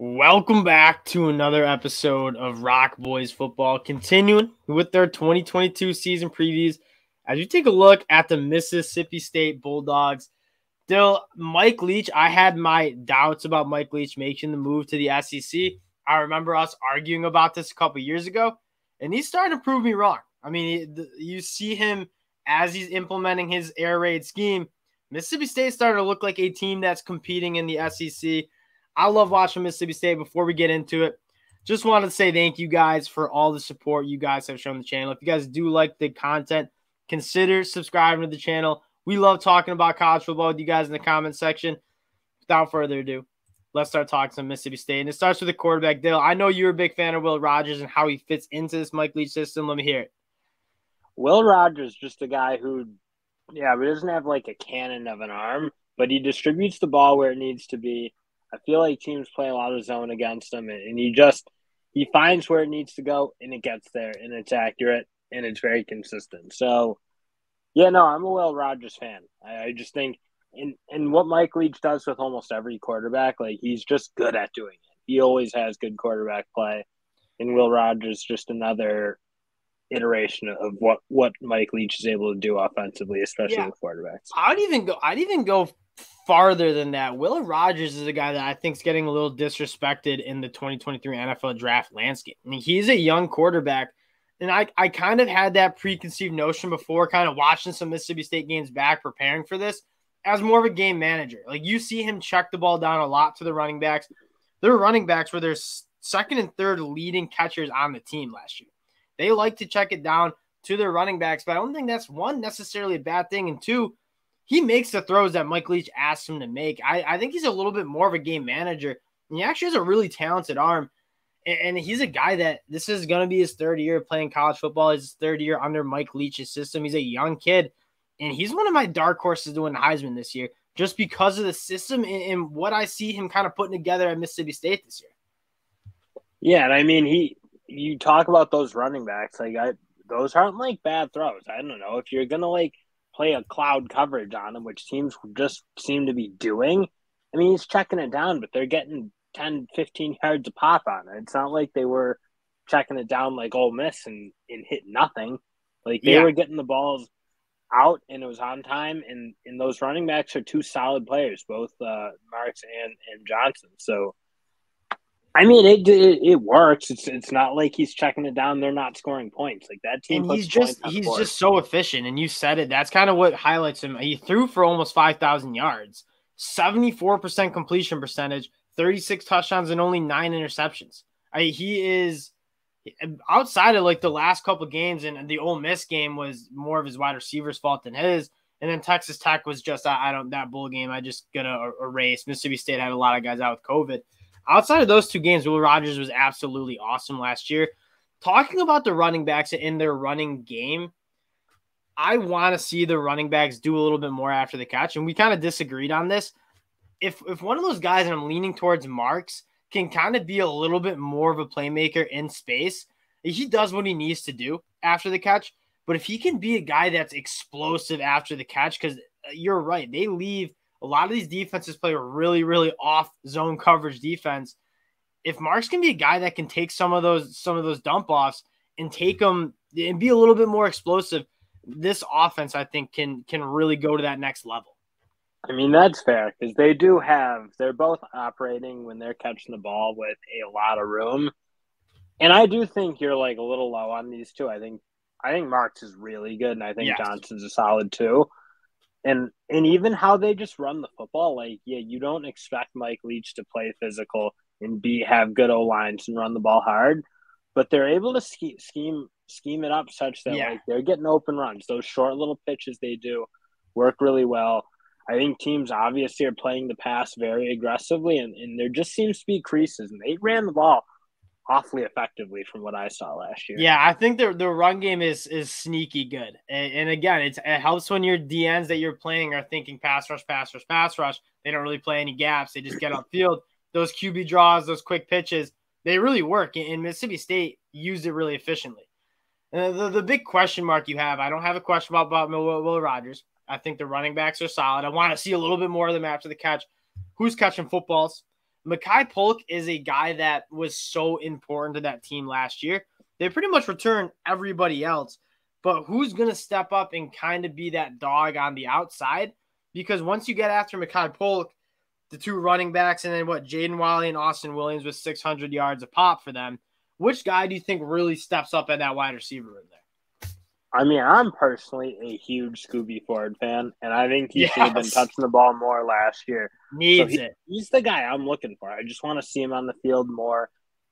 Welcome back to another episode of ROC Boys Football, continuing with their 2022 season previews as you take a look at the Mississippi State Bulldogs. Still, Mike Leach, I had my doubts about Mike Leach making the move to the SEC. I remember us arguing about this a couple years ago, and he's starting to prove me wrong. I mean, you see him as he's implementing his air raid scheme. Mississippi State's starting to look like a team that's competing in the SEC. I love watching Mississippi State. Before we get into it, just wanted to say thank you guys for all the support you guys have shown the channel. If you guys do like the content, consider subscribing to the channel. We love talking about college football with you guys in the comment section. Without further ado, let's start talking some Mississippi State. And it starts with the quarterback, Dale. I know you're a big fan of Willa Rogers and how he fits into this Mike Leach system. Let me hear it. Willa Rogers, just a guy who, he doesn't have like a cannon of an arm, but he distributes the ball where it needs to be. I feel like teams play a lot of zone against him, and he finds where it needs to go, and it gets there, and it's accurate, and it's very consistent. So, I'm a Will Rogers fan. I just think, and what Mike Leach does with almost every quarterback, like he's just good at doing it. He always has good quarterback play, and Will Rogers just another iteration of what Mike Leach is able to do offensively, especially with quarterbacks. I'd even go farther than that. Willa Rogers is a guy that I think is getting a little disrespected in the 2023 NFL draft landscape. I mean, he's a young quarterback, and I kind of had that preconceived notion before kind of watching some Mississippi State games back, preparing for this, as more of a game manager. Like, you see him check the ball down a lot to the running backs. Their running backs were their second and third leading catchers on the team last year. They like to check it down to their running backs, but I don't think that's, one, necessarily a bad thing, and two, he makes the throws that Mike Leach asks him to make. I think he's a little bit more of a game manager. And he actually has a really talented arm. And he's a guy that this is going to be his third year playing college football. His third year under Mike Leach's system. He's a young kid. And he's one of my dark horses to win the Heisman this year just because of the system and what I see him kind of putting together at Mississippi State this year. Yeah, and I mean, you talk about those running backs. Those aren't like bad throws. I don't know. If you're going to play a cloud coverage on him, which teams just seem to be doing. I mean, he's checking it down, but they're getting 10, 15 yards a pop on it. It's not like they were checking it down like Ole Miss and hit nothing. They were getting the balls out, and it was on time, and those running backs are two solid players, both Marks and Johnson. So, I mean, it works. It's not like he's checking it down. They're not scoring points. Like that team. And he's just so efficient. And you said it. That's kind of what highlights him. He threw for almost 5,000 yards, 74% completion percentage, 36 touchdowns, and only 9 interceptions. He is outside of the last couple of games, and the Ole Miss game was more of his wide receiver's fault than his. And then Texas Tech was just that bowl game. I just gonna erase. Mississippi State had a lot of guys out with COVID. Outside of those two games, Will Rogers was absolutely awesome last year. Talking about the running backs in their running game, I want to see the running backs do a little bit more after the catch, and we kind of disagreed on this. If one of those guys, and I'm leaning towards Marks, can kind of be a little bit more of a playmaker in space, he does what he needs to do after the catch. But if he can be a guy that's explosive after the catch, because you're right, they leave – a lot of these defenses play a really, really off zone coverage defense. If Marks can be a guy that can take some of those dump offs and take them and be a little bit more explosive, this offense I think can really go to that next level. I mean, that's fair because they're both operating when they're catching the ball with a lot of room. And I do think you're a little low on these two. I think Marks is really good, and I think Johnson's a solid too. And even how they just run the football, you don't expect Mike Leach to play physical and have good O-lines and run the ball hard, but they're able to scheme it up such that they're getting open runs. Those short little pitches they do work really well. I think teams obviously are playing the pass very aggressively, and there just seems to be creases, and they ran the ball awfully effectively from what I saw last year. Yeah, I think the run game is sneaky good. And again, it helps when your DNs that you're playing are thinking pass rush, pass rush, pass rush. They don't really play any gaps. They just get upfield. Those QB draws, those quick pitches, they really work. And Mississippi State used it really efficiently. The big question mark you have, I don't have a question about Willa Rogers. I think the running backs are solid. I want to see a little bit more of them after the catch. Who's catching footballs? Mekhi Polk is a guy that was so important to that team last year. They pretty much returned everybody else, but who's going to step up and kind of be that dog on the outside? Because once you get after Mekhi Polk, the two running backs, and then Jaden Walley and Austin Williams with 600 yards a pop for them, which guy do you think really steps up at that wide receiver room there? I mean, I'm personally a huge Scooby Ford fan, and I think he should have been touching the ball more last year. He's the guy I'm looking for. I just want to see him on the field more.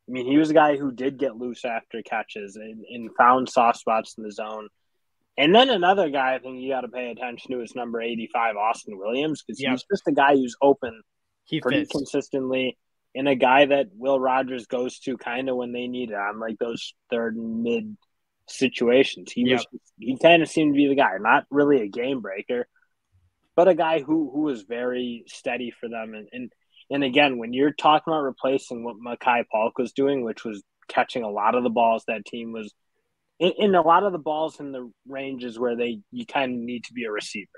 I mean, he was a guy who did get loose after catches and found soft spots in the zone. And then another guy I think you got to pay attention to is number 85, Austin Williams, because he's just a guy who's open pretty consistently, and a guy that Willa Rogers goes to kind of when they need it on like those third and mid situations. He kind of seemed to be the guy, not really a game breaker, but a guy who was very steady for them. And again, when you're talking about replacing what Mekhi Polk was doing, which was catching a lot of the balls that team was in a lot of the balls in the ranges where you kind of need to be a receiver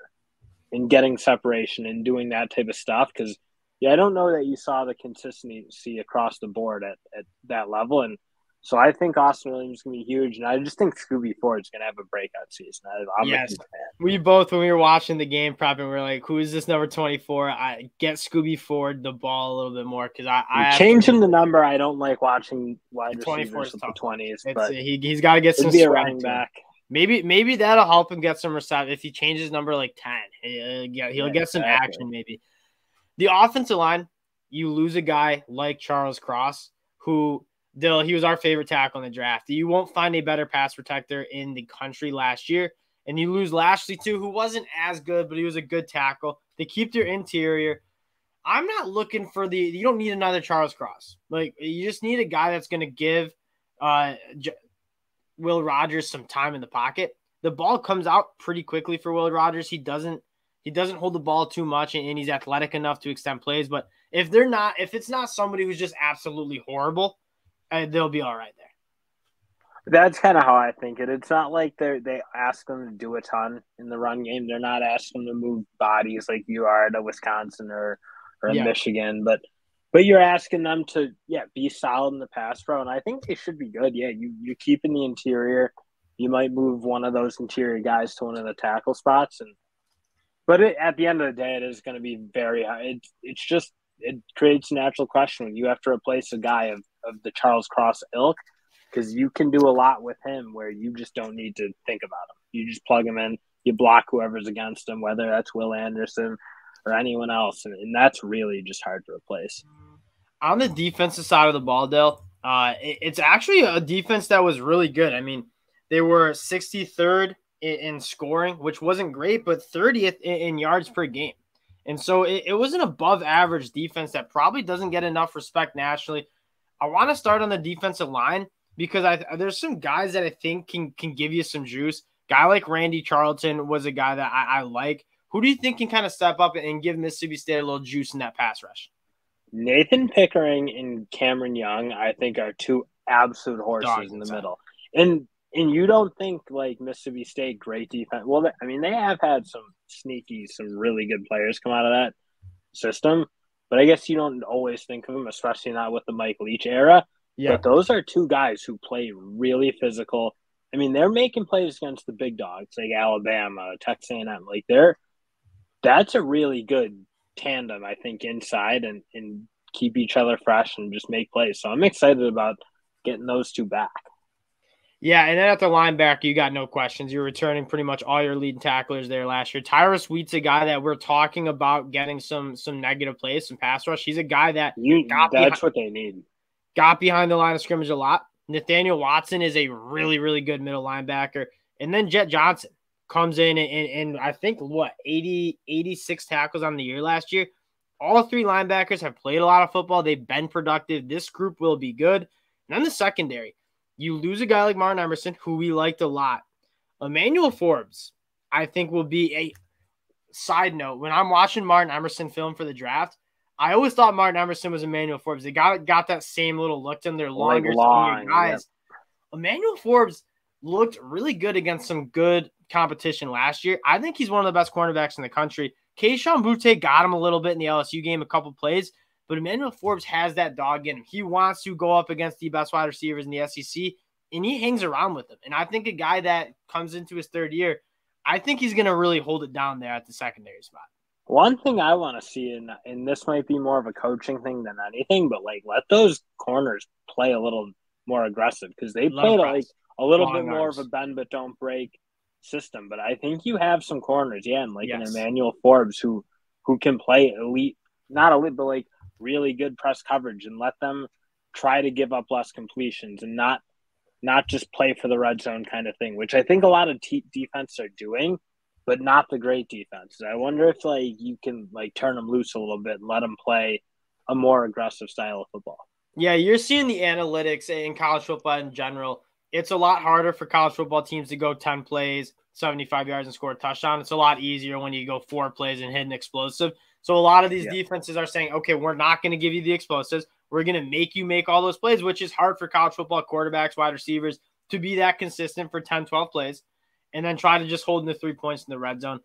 and getting separation and doing that type of stuff. Because I don't know that you saw the consistency across the board at that level. And so I think Austin Williams is going to be huge. And I just think Scooby Ford's going to have a breakout season. I'm a huge fan. We both, when we were watching the game prepping, we were like, who is this number 24? I get Scooby Ford the ball a little bit more because I changing the number. I don't like watching wide receivers with the 20s. But he's got to get some running back. Maybe that'll help him get some reception. If he changes number like 10, he'll get some action maybe. The offensive line, you lose a guy like Charles Cross, who he was our favorite tackle in the draft. You won't find a better pass protector in the country last year. And you lose Lashley too, who wasn't as good, but he was a good tackle. They keep their interior. I'm not looking for you don't need another Charles Cross. Like, you just need a guy that's going to give Willa Rogers some time in the pocket. The ball comes out pretty quickly for Willa Rogers. He doesn't hold the ball too much, and he's athletic enough to extend plays. But if it's not somebody who's just absolutely horrible, they'll be all right there. That's kind of how I think it. It's not like they ask them to do a ton in the run game. They're not asking them to move bodies like you are at a Wisconsin or Michigan. But you're asking them to be solid in the pass pro, and I think they should be good. Yeah, you keep in the interior. You might move one of those interior guys to one of the tackle spots, but at the end of the day, it is going to be very high. It creates a natural question when you have to replace a guy of the Charles Cross ilk, because you can do a lot with him where you just don't need to think about him. You just plug him in, you block whoever's against him, whether that's Will Anderson or anyone else, and that's really just hard to replace. On the defensive side of the ball, Dale, it's actually a defense that was really good. I mean, they were 63rd in scoring, which wasn't great, but 30th in yards per game. And so it was an above-average defense that probably doesn't get enough respect nationally. I want to start on the defensive line because there's some guys that I think can give you some juice. Guy like Randy Charlton was a guy that I like. Who do you think can kind of step up and give Mississippi State a little juice in that pass rush? Nathan Pickering and Cameron Young, I think, are two absolute horses in the middle. And you don't think, like, Mississippi State, great defense. Well, I mean, they have had some really good players come out of that system. But I guess you don't always think of them, especially not with the Mike Leach era. Yeah. But those are two guys who play really physical. I mean, they're making plays against the big dogs like Alabama, Texas A&M. Like, that's a really good tandem, I think, inside and keep each other fresh and just make plays. So I'm excited about getting those two back. Yeah, and then at the linebacker, you got no questions. You're returning pretty much all your leading tacklers there last year. Tyrus Wheat's a guy that we're talking about getting some negative plays, some pass rush. He's a guy that that's what they need. Got behind the line of scrimmage a lot. Nathaniel Watson is a really, really good middle linebacker. And then Jet Johnson comes in and I think, 86 tackles on the year last year. All three linebackers have played a lot of football. They've been productive. This group will be good. And then the secondary. You lose a guy like Martin Emerson, who we liked a lot. Emmanuel Forbes, I think, will be a side note. When I'm watching Martin Emerson film for the draft, I always thought Martin Emerson was Emmanuel Forbes. They got that same little look to them. They're longer, skinnier guys. Yep. Emmanuel Forbes looked really good against some good competition last year. I think he's one of the best cornerbacks in the country. Keyshawn Butte got him a little bit in the LSU game, a couple plays. But Emmanuel Forbes has that dog in him. He wants to go up against the best wide receivers in the SEC, and he hangs around with them. And I think a guy that comes into his third year, I think he's going to really hold it down there at the secondary spot. One thing I want to see, and this might be more of a coaching thing than anything, but like let those corners play a little more aggressive because they played like a little bit more of a bend but don't break system. But I think you have some corners, and like an Emmanuel Forbes who can play elite, not elite, but like really good press coverage, and let them try to give up less completions and not just play for the red zone kind of thing, which I think a lot of defenses are doing, but not the great defenses. I wonder if like you can like turn them loose a little bit and let them play a more aggressive style of football. Yeah, you're seeing the analytics in college football in general. It's a lot harder for college football teams to go 10 plays, 75 yards, and score a touchdown. It's a lot easier when you go 4 plays and hit an explosive. So a lot of these defenses are saying, okay, we're not going to give you the explosives. We're going to make you make all those plays, which is hard for college football quarterbacks, wide receivers to be that consistent for 10, 12 plays and then try to just hold in the 3 points in the red zone.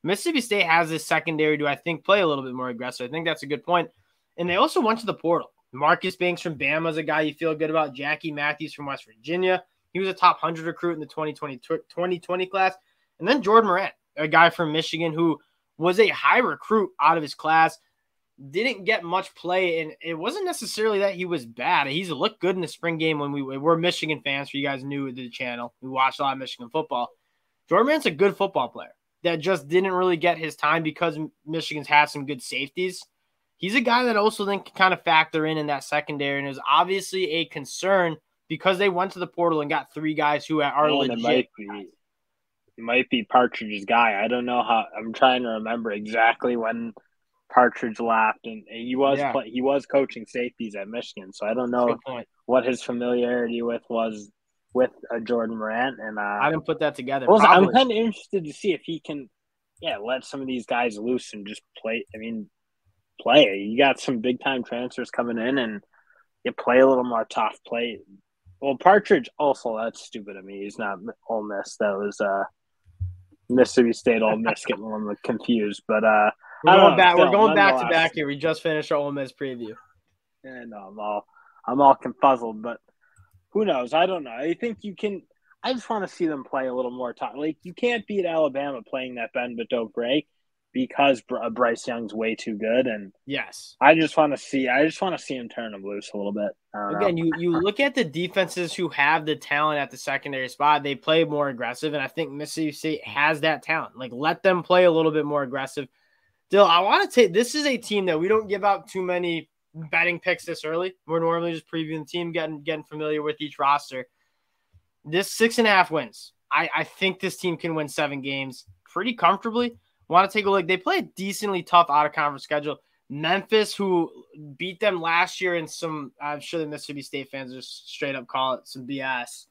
Mississippi State has this secondary to, I think, play a little bit more aggressive. I think that's a good point. And they also went to the portal. Marcus Banks from Bama is a guy you feel good about. Jackie Matthews from West Virginia. He was a top 100 recruit in the 2020 class. And then Jordan Morant, a guy from Michigan who was a high recruit out of his class, didn't get much play. And it wasn't necessarily that he was bad. He's looked good in the spring game when we're Michigan fans, for you guys new to the channel. We watched a lot of Michigan football. Jordan Morant's a good football player that just didn't really get his time because Michigan's had some good safeties. He's a guy that also then can kind of factor in that secondary, and is obviously a concern because they went to the portal and got 3 guys who are legit. It might be Partridge's guy. I don't know how. I'm trying to remember exactly when Partridge left, and he was coaching safeties at Michigan, so I don't know what his familiarity was with Jordan Morant. And I didn't put that together. I'm kind of interested to see if he can, let some of these guys loose and just play. I mean, play. You got some big time transfers coming in, and you play a little more tough play. Well, Partridge also, that's stupid of me. He's not Ole Miss. That was Mississippi State, Ole Miss, getting a little confused. But we're going back to back here. We just finished our Ole Miss preview. Yeah, no, I'm all confuzzled. But who knows? I don't know. I think you can. I just want to see them play a little more tough. Like, you can't beat Alabama playing that bend but don't break, because Bryce Young's way too good. And yes, I just want to see him turn him loose a little bit. Again, you look at the defenses who have the talent at the secondary spot, they play more aggressive, and I think Mississippi State has that talent. Like, let them play a little bit more aggressive. Dill, I want to take, this is a team that we don't give out too many betting picks this early. We're normally just previewing the team, getting familiar with each roster. This 6.5 wins. I think this team can win 7 games pretty comfortably. Want to take a look. They play a decently tough out-of-conference schedule. Memphis, who beat them last year in some, I'm sure the Mississippi State fans just straight up call it some BS.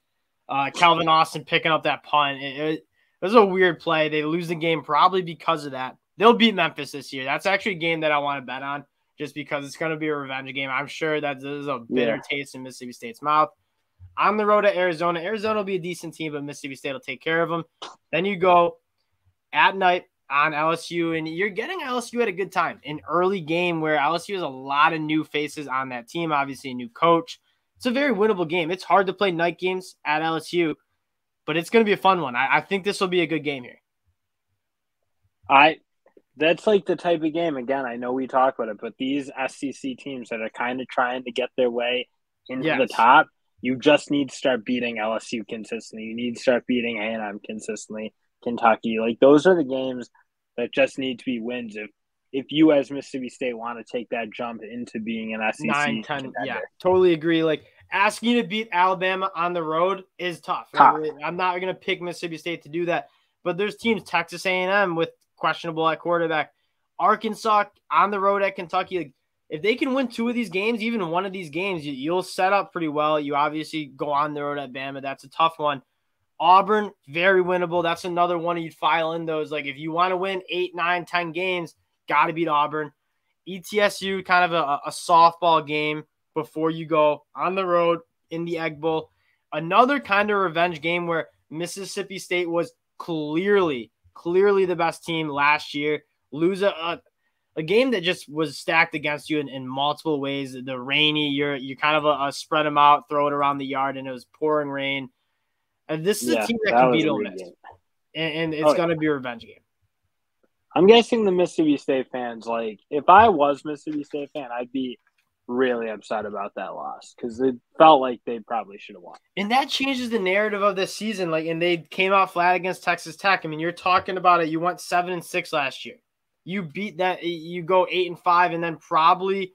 Calvin Austin picking up that punt. It was a weird play. They lose the game probably because of that. They'll beat Memphis this year. That's actually a game that I want to bet on just because it's going to be a revenge game. I'm sure that this is a bitter taste in Mississippi State's mouth. On the road at Arizona. Arizona will be a decent team, but Mississippi State will take care of them. Then you go at night on LSU, and you're getting LSU at a good time. An early game where LSU has a lot of new faces on that team, obviously a new coach. It's a very winnable game. It's hard to play night games at LSU, but it's going to be a fun one. I think this will be a good game here. That's like the type of game, again, I know we talk about it, but these SEC teams that are kind of trying to get their way into the top, you just need to start beating LSU consistently. You need to start beating A&M consistently, Kentucky. Like, those are the games that just need to be wins if you as Mississippi State want to take that jump into being an SEC 9, 10, totally agree. Like, asking you to beat Alabama on the road is tough. I'm not going to pick Mississippi State to do that, but there's teams, Texas A&M with questionable at quarterback, Arkansas on the road at Kentucky. Like, if they can win 2 of these games, even one of these games, you'll set up pretty well. You obviously go on the road at Bama. That's a tough one. Auburn, very winnable. That's another one you'd file in those. Like, if you want to win 8, 9, 10 games, got to beat Auburn. ETSU, kind of a softball game before you go on the road in the Egg Bowl. Another kind of revenge game where Mississippi State was clearly the best team last year. Lose a a game that just was stacked against you in multiple ways. The rainy, you kind of a spread them out, throw it around the yard, and it was pouring rain. And this is a team that can beat Ole Miss, and it's going to be a revenge game. I'm guessing the Mississippi State fans, like, if I was Mississippi State fan, I'd be really upset about that loss because it felt like they probably should have won. And that changes the narrative of this season. Like, and they came out flat against Texas Tech. I mean, you're talking about it. You went 7-6 last year. You beat that. You go 8-5, and then probably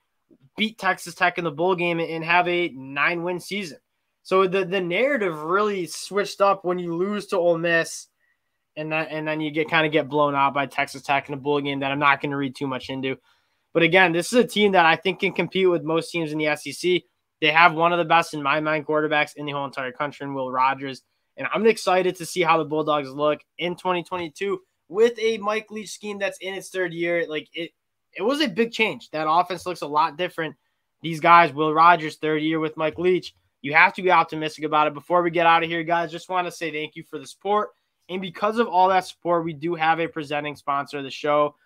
beat Texas Tech in the bowl game and have a 9-win season. So the narrative really switched up when you lose to Ole Miss, and then you get blown out by Texas Tech in a bowl game that I'm not going to read too much into. But again, this is a team that I think can compete with most teams in the SEC. They have one of the best, in my mind, quarterbacks in the whole entire country in Willa Rogers. And I'm excited to see how the Bulldogs look in 2022 with a Mike Leach scheme that's in its third year. Like, it was a big change. That offense looks a lot different. These guys, Willa Rogers, third year with Mike Leach. You have to be optimistic about it. Before we get out of here, guys, just want to say thank you for the support. And because of all that support, we do have a presenting sponsor of the show.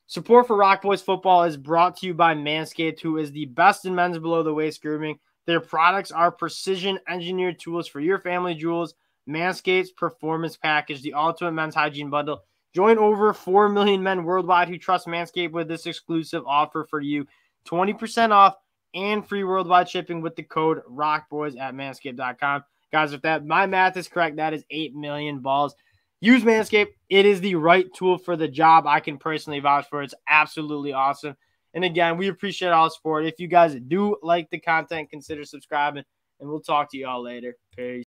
Support for ROC Boys Football is brought to you by Manscaped, who is the best in men's below-the-waist grooming. Their products are precision-engineered tools for your family jewels. Manscaped's Performance Package, the ultimate men's hygiene bundle. Join over 4 million men worldwide who trust Manscaped with this exclusive offer for you. 20% off and free worldwide shipping with the code ROCBOYS at manscaped.com. Guys, if my math is correct, that is 8 million balls. Use Manscaped. It is the right tool for the job. I can personally vouch for it. It's absolutely awesome. And again, we appreciate all the support. If you guys do like the content, consider subscribing, and we'll talk to you all later. Peace.